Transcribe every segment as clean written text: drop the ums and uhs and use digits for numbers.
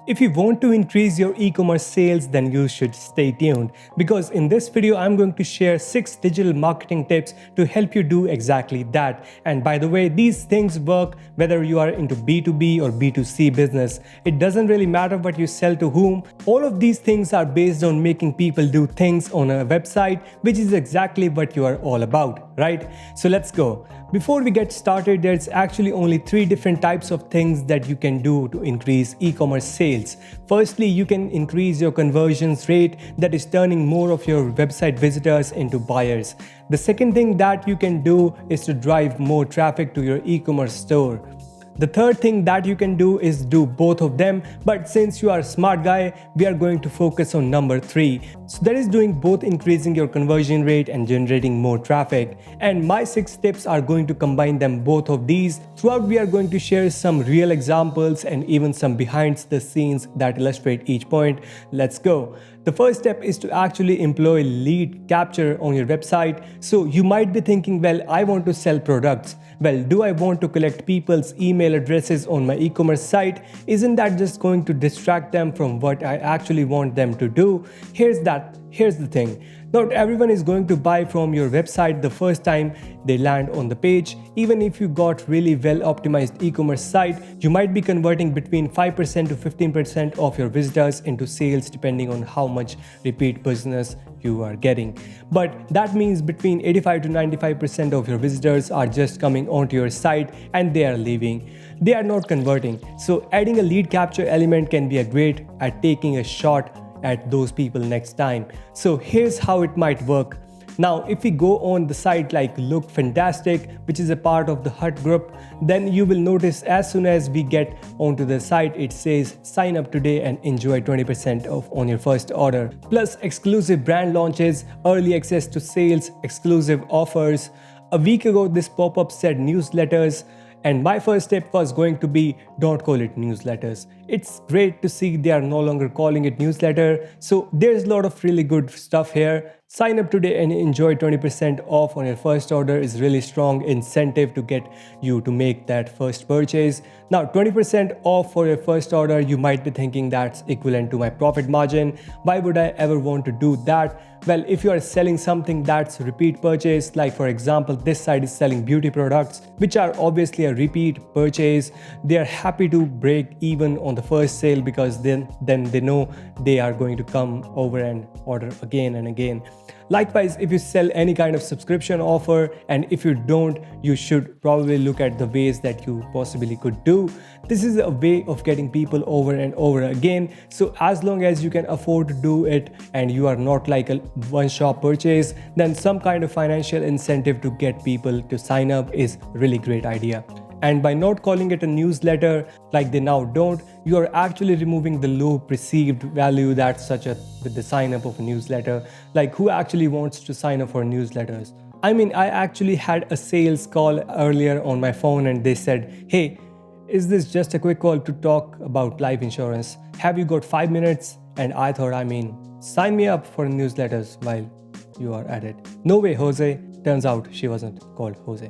If you want to increase your e-commerce sales, then you should stay tuned, because in this video I'm going to share 6 digital marketing tips to help you do exactly that. And by the way, these things work whether you are into B2B or B2C business. It doesn't really matter what you sell to whom. All of these things are based on making people do things on a website, which is exactly what you are all about, right? So let's go. Before we get started, there's actually only 3 different types of things that you can do to increase e-commerce sales. Firstly, you can increase your conversions rate, that is turning more of your website visitors into buyers. The second thing that you can do is to drive more traffic to your e-commerce store. The third thing that you can do is do both of them, but since you are a smart guy, we are going to focus on number 3. So that is doing both increasing your conversion rate and generating more traffic. And my 6 tips are going to combine them both of these. Throughout, we are going to share some real examples and even some behind the scenes that illustrate each point. Let's go. The first step is to actually employ lead capture on your website. So you might be thinking, well, I want to sell products. Well, do I want to collect people's email addresses on my e-commerce site? Isn't that just going to distract them from what I actually want them to do? Here's the thing. Not everyone is going to buy from your website the first time they land on the page. Even if you got really well optimized e-commerce site, you might be converting between 5% to 15% of your visitors into sales depending on how much repeat business you are getting. But that means between 85 to 95% of your visitors are just coming onto your site and they are leaving. They are not converting. So adding a lead capture element can be a great at taking a shot at those people next time. So here's how it might work. Now, if we go on the site like Look Fantastic, which is a part of the Hut group, then you will notice as soon as we get onto the site, it says sign up today and enjoy 20% off on your first order. Plus exclusive brand launches, early access to sales, exclusive offers. A week ago, this pop-up said newsletters. And my first tip was going to be, don't call it newsletters. It's great to see they are no longer calling it newsletter. So there's a lot of really good stuff here. Sign up today and enjoy 20% off on your first order is really strong incentive to get you to make that first purchase. Now 20% off for your first order, you might be thinking that's equivalent to my profit margin. Why would I ever want to do that? Well, if you are selling something that's repeat purchase, like for example, this site is selling beauty products, which are obviously a repeat purchase, they are happy to break even on the first sale because then they know they are going to come over and order again and again. Likewise, if you sell any kind of subscription offer, and if you don't, you should probably look at the ways that you possibly could do. This is a way of getting people over and over again. So as long as you can afford to do it and you are not like a one-shop purchase, then some kind of financial incentive to get people to sign up is a really great idea. And by not calling it a newsletter like they now don't, you are actually removing the low perceived value that's such a with the sign up of a newsletter. Like, who actually wants to sign up for newsletters? I mean, I actually had a sales call earlier on my phone and they said, hey, is this just a quick call to talk about life insurance? Have you got 5 minutes? And I thought, sign me up for newsletters while you are at it. No way, Jose. Turns out she wasn't called Jose.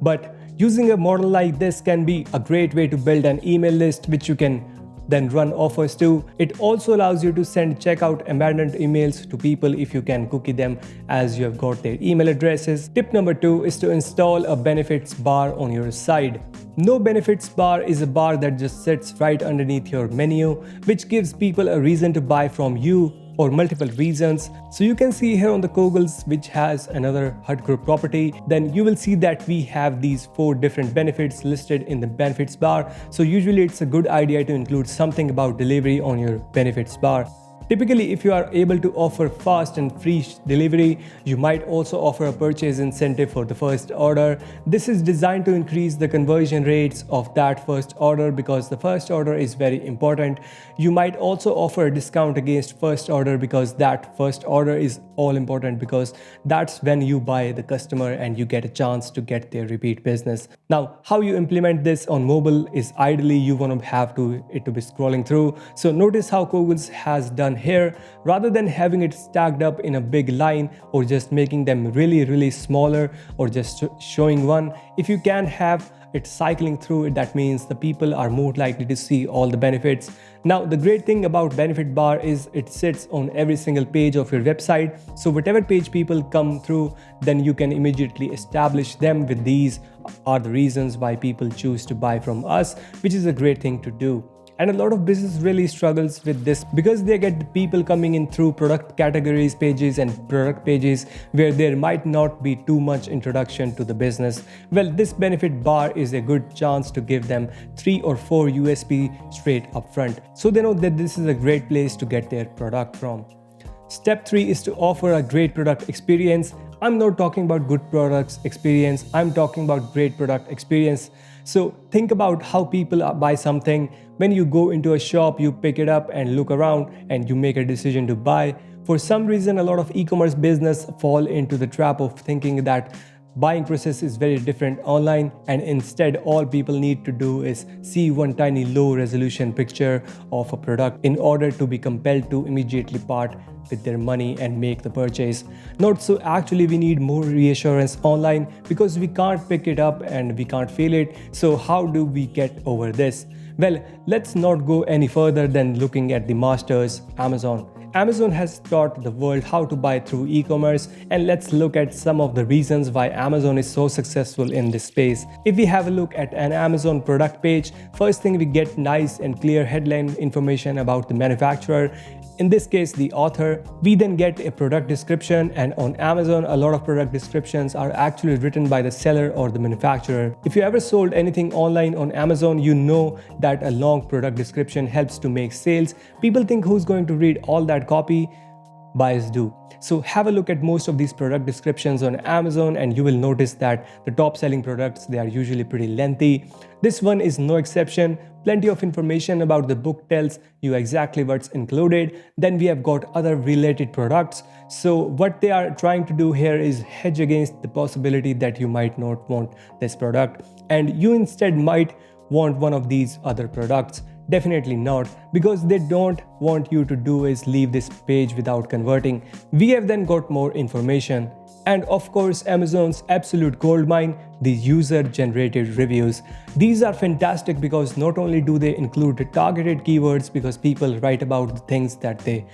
But using a model like this can be a great way to build an email list which you can then run offers to. It also allows you to send checkout abandoned emails to people if you can cookie them as you have got their email addresses. Tip number 2 is to install a benefits bar on your site. No benefits bar is a bar that just sits right underneath your menu, which gives people a reason to buy from you or multiple reasons. So you can see here on the Kogels, which has another Hut group property, then you will see that we have these 4 different benefits listed in the benefits bar. So usually it's a good idea to include something about delivery on your benefits bar. Typically, if you are able to offer fast and free delivery, you might also offer a purchase incentive for the first order. This is designed to increase the conversion rates of that first order because the first order is very important. You might also offer a discount against first order because that first order is all important because that's when you buy the customer and you get a chance to get their repeat business. Now, how you implement this on mobile is ideally you want to have it to be scrolling through. So notice how Kogels has done here. Rather than having it stacked up in a big line or just making them really smaller or just showing one, if you can have it's cycling through it. That means the people are more likely to see all the benefits. Now, the great thing about benefit bar is it sits on every single page of your website. So whatever page people come through, then you can immediately establish them with these are the reasons why people choose to buy from us, which is a great thing to do. And a lot of business really struggles with this because they get the people coming in through product categories pages and product pages where there might not be too much introduction to the business. Well, this benefit bar is a good chance to give them 3 or 4 USP straight up front, so they know that this is a great place to get their product from. Step 3 is to offer a great product experience. I'm not talking about good products experience, I'm talking about great product experience. So think about how people buy something. When you go into a shop, you pick it up and look around and you make a decision to buy. For some reason, a lot of e-commerce business fall into the trap of thinking that buying process is very different online, and instead all people need to do is see one tiny low resolution picture of a product in order to be compelled to immediately part with their money and make the purchase. Not so. Actually, we need more reassurance online because we can't pick it up and we can't feel it. So how do we get over this? Well, let's not go any further than looking at the masters, Amazon. Amazon has taught the world how to buy through e-commerce, and let's look at some of the reasons why Amazon is so successful in this space. If we have a look at an Amazon product page, first thing we get nice and clear headline information about the manufacturer, in this case the author. We then get a product description, and on Amazon a lot of product descriptions are actually written by the seller or the manufacturer. If you ever sold anything online on Amazon, you know that a long product description helps to make sales. People think who's going to read all that copy? Buyers do. So have a look at most of these product descriptions on Amazon and you will notice that the top selling products, they are usually pretty lengthy. This one is no exception. Plenty of information about the book tells you exactly what's included. Then we have got other related products. So what they are trying to do here is hedge against the possibility that you might not want this product and you instead might want one of these other products. Definitely not, because they don't want you to do is leave this page without converting. We have then got more information. And of course, Amazon's absolute goldmine, the user-generated reviews. These are fantastic because not only do they include targeted keywords because people write about the things that they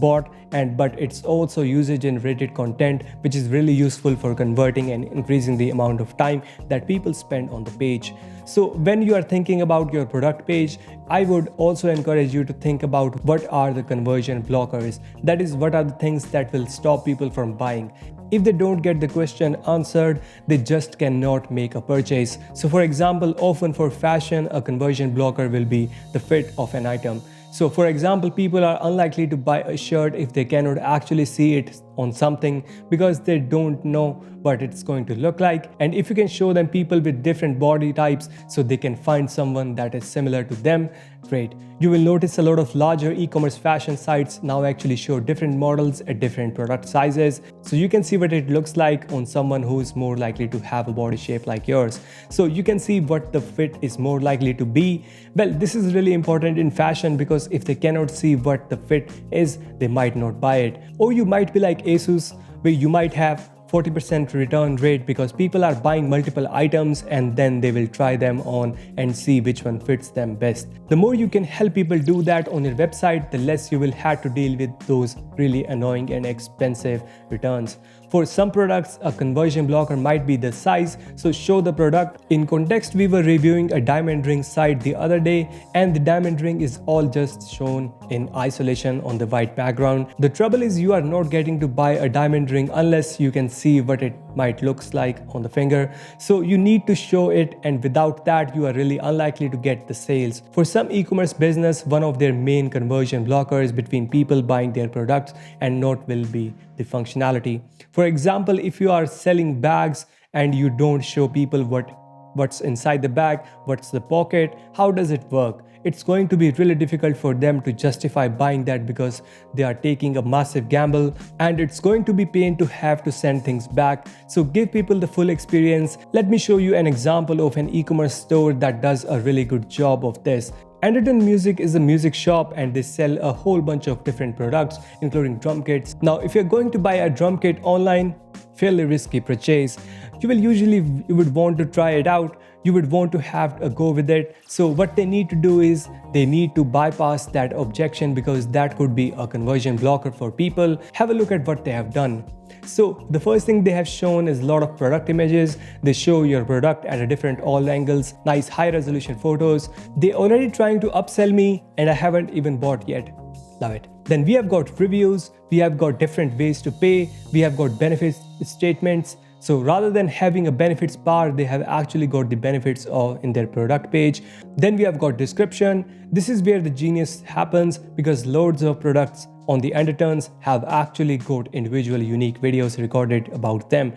bought, but it's also user-generated content, which is really useful for converting and increasing the amount of time that people spend on the page. So when you are thinking about your product page, I would also encourage you to think about what are the conversion blockers. That is, what are the things that will stop people from buying. If they don't get the question answered, they just cannot make a purchase. So for example, often for fashion, a conversion blocker will be the fit of an item. So for example, people are unlikely to buy a shirt if they cannot actually see it on something because they don't know what it's going to look like. And if you can show them people with different body types so they can find someone that is similar to them, great. You will notice a lot of larger e-commerce fashion sites now actually show different models at different product sizes. So you can see what it looks like on someone who is more likely to have a body shape like yours. So you can see what the fit is more likely to be. Well, this is really important in fashion because if they cannot see what the fit is, they might not buy it. Or you might be like ASUS, where you might have 40% return rate because people are buying multiple items and then they will try them on and see which one fits them best. The more you can help people do that on your website, the less you will have to deal with those really annoying and expensive returns. For some products, a conversion blocker might be the size, so show the product. In context, we were reviewing a diamond ring site the other day and the diamond ring is all just shown in isolation on the white background. The trouble is you are not getting to buy a diamond ring unless you can see what it might looks like on the finger. So you need to show it, and without that you are really unlikely to get the sales. For some e-commerce business, one of their main conversion blockers between people buying their products and not will be the functionality. For example, if you are selling bags and you don't show people what's inside the bag, what's the pocket, how does it work? It's going to be really difficult for them to justify buying that because they are taking a massive gamble and it's going to be pain to have to send things back. So give people the full experience. Let me show you an example of an e-commerce store that does a really good job of this. Undertone Music is a music shop and they sell a whole bunch of different products including drum kits. Now if you're going to buy a drum kit online, fairly risky purchase. You would want to try it out. You would want to have a go with it. So what they need to do is they need to bypass that objection because that could be a conversion blocker for people. Have a look at what they have done. So the first thing they have shown is a lot of product images. They show your product at a different all angles, nice high resolution photos. They already trying to upsell me and I haven't even bought yet. Love it. Then we have got reviews, we have got different ways to pay, we have got benefits statements. So rather than having a benefits bar, they have actually got the benefits in their product page. Then we have got description. This is where the genius happens because loads of products on the Undertones have actually got individual unique videos recorded about them.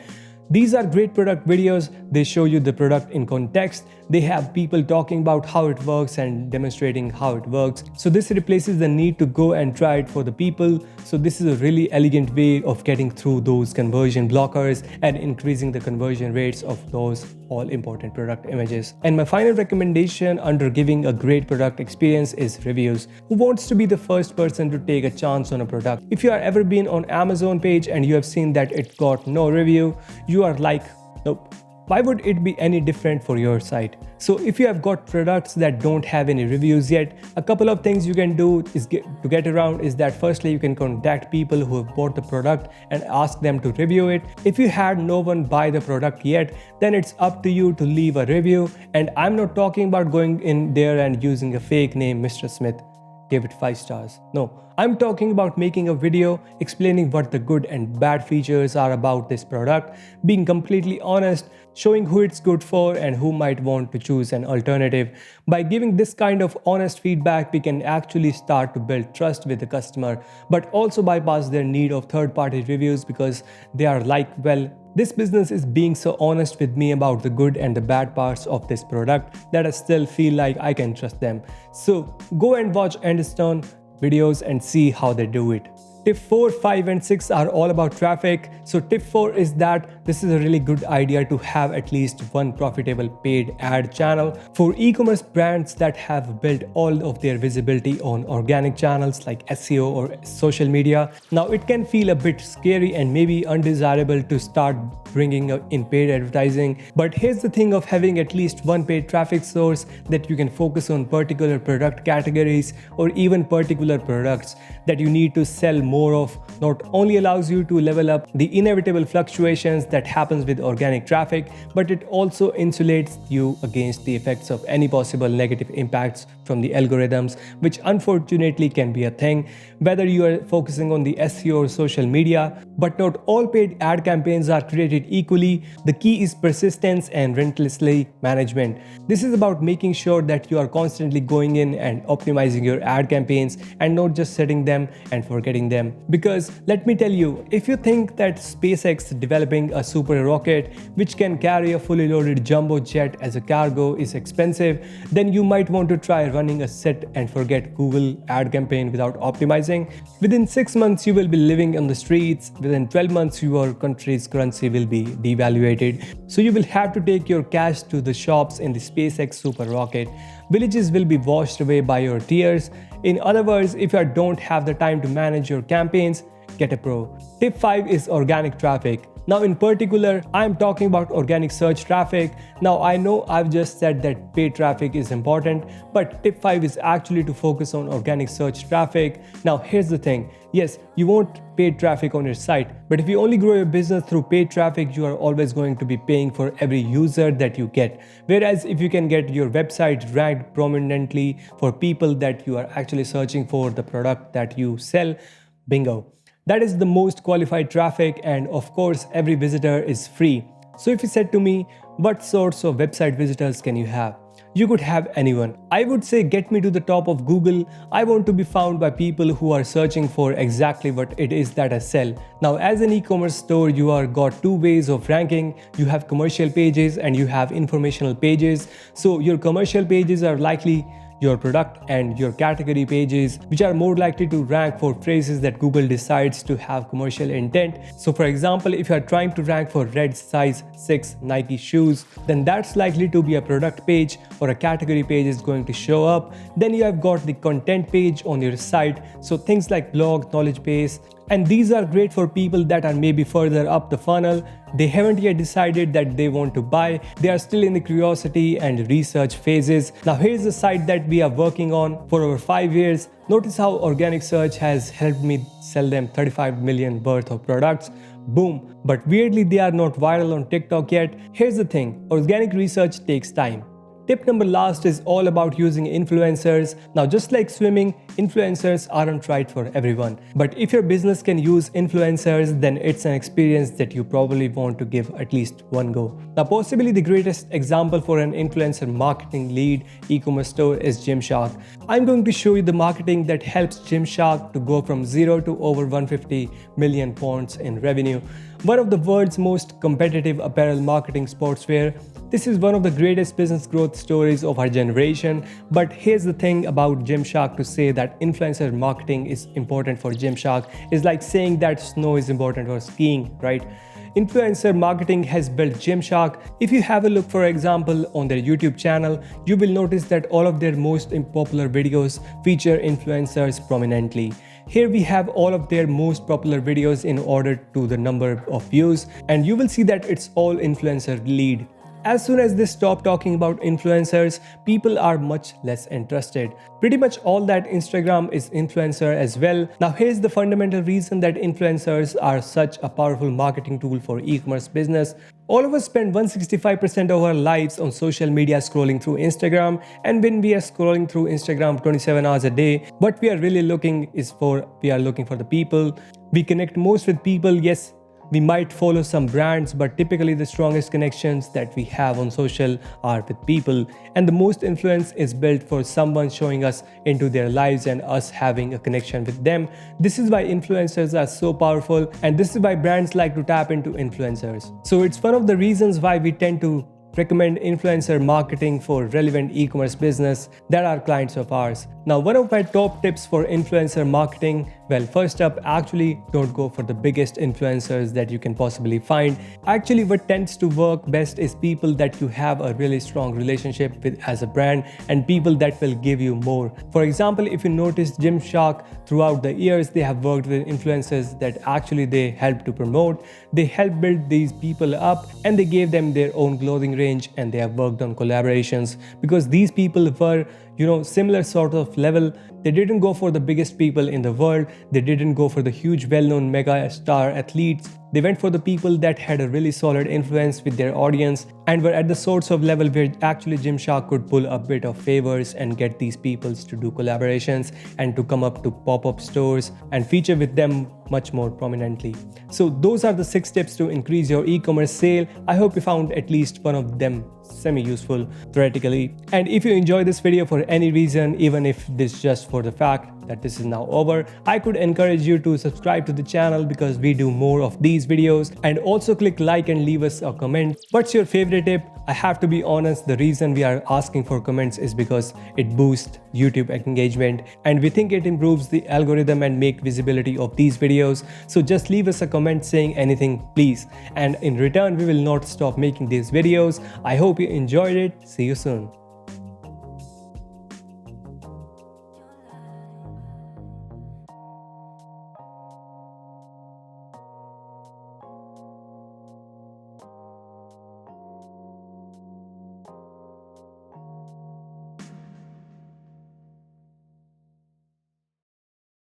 These are great product videos. They show you the product in context. They have people talking about how it works and demonstrating how it works. So this replaces the need to go and try it for the people. So this is a really elegant way of getting through those conversion blockers and increasing the conversion rates of those all important product images. And my final recommendation under giving a great product experience is reviews. Who wants to be the first person to take a chance on a product? If you have ever been on Amazon page and you have seen that it got no review, you are like, nope. Why would it be any different for your site? So if you have got products that don't have any reviews yet, a couple of things you can do is to get around is that firstly you can contact people who have bought the product and ask them to review it. If you had no one buy the product yet, then it's up to you to leave a review. And I'm not talking about going in there and using a fake name, Mr. Smith. Give it 5 stars. No, I'm talking about making a video explaining what the good and bad features are about this product, being completely honest, showing who it's good for and who might want to choose an alternative. By giving this kind of honest feedback, we can actually start to build trust with the customer, but also bypass their need of third-party reviews because they are like, well, this business is being so honest with me about the good and the bad parts of this product that I still feel like I can trust them. So go and watch Undertone videos and see how they do it. Tip 4, 5 and 6 are all about traffic. So tip 4 is that this is a really good idea to have at least one profitable paid ad channel for e-commerce brands that have built all of their visibility on organic channels like SEO or social media. Now it can feel a bit scary and maybe undesirable to start bringing in paid advertising, but here's the thing of having at least one paid traffic source that you can focus on particular product categories or even particular products that you need to sell more of not only allows you to level up the inevitable fluctuations that happens with organic traffic, but it also insulates you against the effects of any possible negative impacts from the algorithms, which unfortunately can be a thing, whether you are focusing on the SEO or social media. But not all paid ad campaigns are created equally. The key is persistence and relentlessly management. This is about making sure that you are constantly going in and optimizing your ad campaigns and not just setting them and forgetting them. Because let me tell you, if you think that SpaceX developing a super rocket which can carry a fully loaded jumbo jet as a cargo is expensive, then you might want to try running a set and forget Google ad campaign without optimizing. Within 6 months you will be living on the streets. Within 12 months your country's currency will be devaluated. So you will have to take your cash to the shops in the SpaceX super rocket. Villages will be washed away by your tears. In other words, if you don't have the time to manage your campaigns, get a pro. Tip 5 is organic traffic. Now in particular, I'm talking about organic search traffic. Now I know I've just said that paid traffic is important, but tip 5 is actually to focus on organic search traffic. Now here's the thing. Yes, you want paid traffic on your site, but if you only grow your business through paid traffic, you are always going to be paying for every user that you get. Whereas if you can get your website ranked prominently for people that you are actually searching for the product that you sell, bingo. That is the most qualified traffic, and of course every visitor is free. So if you said to me, what sorts of website visitors can you have? You could have anyone. I would say get me to the top of Google. I want to be found by people who are searching for exactly what it is that I sell. Now as an e-commerce store, you are got two ways of ranking. You have commercial pages and you have informational pages. So your commercial pages are likely your product and your category pages, which are more likely to rank for phrases that Google decides to have commercial intent. So for example, if you are trying to rank for red size 6 Nike shoes, then that's likely to be a product page, or a category page is going to show up. Then you have got the content page on your site, so things like blog, knowledge base, and these are great for people that are maybe further up the funnel. They haven't yet decided that they want to buy. They are still in the curiosity and research phases. Now here's the site that we are working on for over 5 years. Notice how organic search has helped me sell them 35 million worth of products. Boom. But weirdly, they are not viral on TikTok yet. Here's the thing, organic research takes time. Tip number last is all about using influencers. Now just like swimming, influencers aren't right for everyone. But if your business can use influencers, then it's an experience that you probably want to give at least one go. Now possibly the greatest example for an influencer marketing lead e-commerce store is Gymshark. I'm going to show you the marketing that helps Gymshark to go from 0 to over 150 million pounds in revenue. One of the world's most competitive apparel marketing sportswear. This is one of the greatest business growth stories of our generation. But here's the thing about Gymshark: to say that influencer marketing is important for Gymshark is like saying that snow is important for skiing, right? Influencer marketing has built Gymshark. If you have a look, for example, on their YouTube channel, you will notice that all of their most popular videos feature influencers prominently. Here we have all of their most popular videos in order to the number of views, and you will see that it's all influencer lead. As soon as they stop talking about influencers, people are much less interested. Pretty much all that Instagram is influencer as well. Now here's the fundamental reason that influencers are such a powerful marketing tool for e-commerce business. All of us spend 165% of our lives on social media scrolling through Instagram, and when we are scrolling through Instagram 27 hours a day, what we are really looking for the people. We connect most with people. Yes, we might follow some brands, but typically the strongest connections that we have on social are with people. And the most influence is built for someone showing us into their lives and us having a connection with them. This is why influencers are so powerful, and this is why brands like to tap into influencers. So it's one of the reasons why we tend to recommend influencer marketing for relevant e-commerce business that are clients of ours. Now, one of my top tips for influencer marketing, well, first up, actually don't go for the biggest influencers that you can possibly find. Actually, what tends to work best is people that you have a really strong relationship with as a brand, and people that will give you more. For example, if you notice Gymshark, throughout the years they have worked with influencers that actually they help to promote. They help build these people up, and they gave them their own clothing range, and they have worked on collaborations because these people were similar sort of level. They didn't go for the biggest people in the world. They didn't go for the huge well-known mega star athletes. They went for the people that had a really solid influence with their audience and were at the sorts of level where actually Gymshark could pull a bit of favors and get these peoples to do collaborations and to come up to pop-up stores and feature with them much more prominently. So those are the 6 tips to increase your e-commerce sale. I hope you found at least one of them semi-useful theoretically. And if you enjoy this video for any reason, even if this is just for the fact that this is now over, I could encourage you to subscribe to the channel because we do more of these videos, and also click like and leave us a comment. What's your favorite tip? I have to be honest, the reason we are asking for comments is because it boosts YouTube engagement, and we think it improves the algorithm and make visibility of these videos. So just leave us a comment saying anything, please, and in return we will not stop making these videos. I hope you enjoyed it. See you soon.